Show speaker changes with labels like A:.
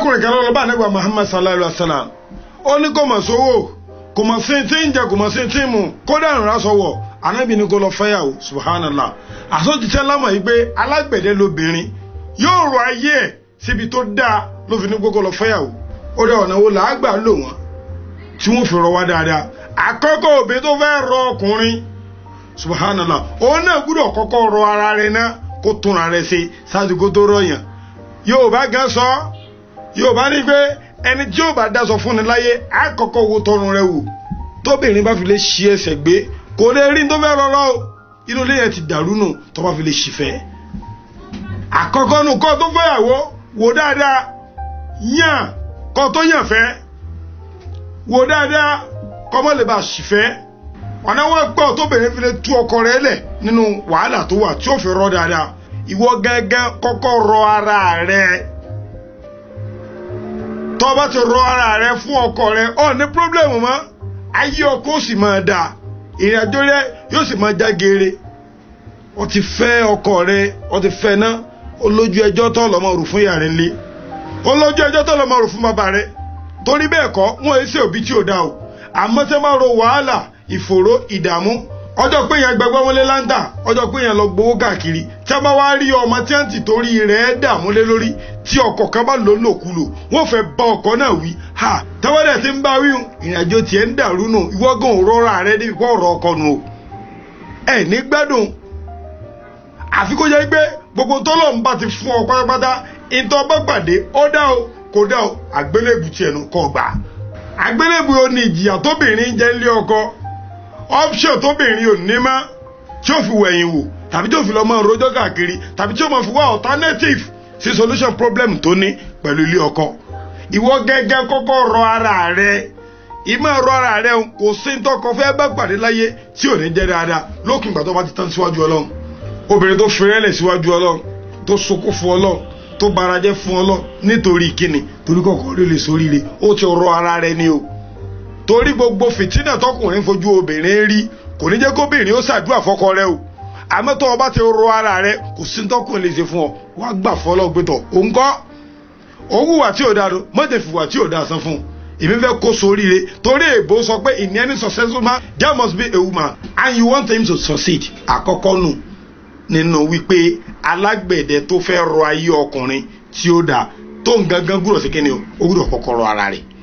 A: arákùnrin kan lọ bá Ànábì Muhammad sallallahu alaihi wasallam ó ní kò mọ̀ sówó kò mọ̀ sí tí ń jẹ kò mọ̀ sí tí ń mu kódà ń ra sọ̀wọ̀ Ànábì ní kó lọ fẹ́yàwó subhanallah àsọtìṣẹ́ lámọ̀ yìí pé alágbẹ̀dẹ lóbìnrin yóò rọ ayé ẹ̀ síbi tó dáa ló fi ní kó lọ fẹ́yàwó ó dá ọ̀nà wo làágbà lò wọ́n tí wọ́n fi rọ wá dáadáa àkọ́kọ́ òbí tó fẹ́ rọ ọkùnrin subhanallah òun náà gbúdọ̀ kọ́kọ́ rọ ara rẹ̀ náà kó túnra rẹ̀ ṣe ṣáájú kó tó rọyàn Yorùbá gan sọ Yorùbá ní pé ẹni tí yóò bá dáṣọ fúnni láyé àkọ́kọ́ wo tọrùn rẹ̀ wò tóbìnrin bá fi lè ṣí ẹsẹ̀ gbé kò lè rí tó fẹ́ rọrọ o inú ilé yẹn ti dàrú nù tó bá fi lè ṣìfẹ́ àkọ́kọ́ nù kọ́ tó fẹ́yàwó wò dáadáa yàn kọ́ tó yàn fẹ́ wò dáadáa kọ́ mọ́ lè bá ṣìfẹ́ ọ̀nà wọn gbọ́ tóbìnrin fi lè tú ọkọ rẹ̀ lẹ̀ nínú wàhálà tó wà tí ó fi rọ dáadáa ìwọ gẹ́gẹ́ kọ́kọ́ rọ ara rẹ̀ tó bá ti rọ ara rẹ̀ fún ọkọ rẹ̀ ó ní pírọ́blẹ̀mù mọ́ ayé ọkọ ó sì máa dáa ìrìn àjò rẹ̀ yóò sì máa já geere ó ti fẹ́ ọkọ rẹ̀ ó ti fẹ́ náà ó lójú ẹjọ́ tó lọ́mọ rù fún ìyá rẹ̀ ńlé ó lójú ẹjọ́ tó lọ́mọ rù fún bàbá rẹ̀ torí bẹ́ẹ̀ kọ́ wọ́n èsì òbí tí ò dá o àmọ́ tẹ́ máa ro wàhálà ìfòró ìdààmú ọjọ́ pé yẹn gbẹgbẹ́ wọlé láńtà ọjọ́ pé yẹn lọ gbowó káàkiri tí a bá wá rí ọmọ tí wọ́n ti torí rẹ̀ dààmú lé lórí tí ọkọ kan bá lò lòkulò wọ́n fẹ́ bá ọkọ náà wí ha tẹ́wọ́dẹ̀ tí ń bá wí ìrìnàjò tiẹ̀ ń dàrú nù ìwọ́gàn òrora rẹ̀ débi pọ̀ ọ̀rọ̀ ọkọ nù o ẹ̀ ní gbádùn àfi kó jẹ́ pé gbogbo tọ́lọ̀ ń bá ti fún ọ pátápátá ìtọ́ bá pàdé ó dá o kò dá o àgbélébù tiẹ̀ nù kọ́ gbà àgbélébù ó ní ìjìyà tóbìnrin jẹ́ ńlé ọkọ option tóbìnrin ò ní má tí ó fi wẹ̀yìn wò tàbí tí ó fi lọ mọ́ rojọ́ káàkiri tàbí tí ó mọ̀ fi wá alternative sí solution problem tó ní pẹ̀lú ilé ọkọ ìwọ gẹ́gẹ́ kọ́kọ́ rọ ara rẹ ìmọ̀ rọ ara rẹ kò sí tọkọ fẹ́ bá pàdé láyé tí ò ní jẹ́ dáadáa lókùn ìgbà tó bá ti tán síwájú Ọlọ́run obìnrin tó fẹ́rẹ́lẹ̀ síwájú Ọlọ́run tó sokó fún Ọlọ́run tó barajẹ́ fún Ọlọ́run nítorí kíni torí kọ́kọ́ rí lè sóríire ó ti rọ ara rẹ ni o torí gbogbo fìtínà tọkùnrin fojú obìnrin rí kò ní jẹ́ kóbìnrin ó ṣàdúrà fọ́kọ rẹ o àmọ́ tó o bá ti rọ ara rẹ kò sí tọkùnrin lè ṣe fún ọ wá gbà fọlọ́ gbẹtọ̀ òun kọ́ òun hùwà tí ò dáa do mọ́tẹ̀ fìwà tí ò dáa san fún èmi fẹ́ kó sóríire torí èbó sọ pé in any successful man there must be a woman and you want him to succeed àkọ́kọ́ nù nínú wípé alágbẹ̀dẹ tó fẹ́ rọ ayé ọkùnrin tí ó dáa tó ń gangan gbúdọ̀ sí kíni o ó gbúdọ̀ kọ́kọ́ rọ ara rẹ̀.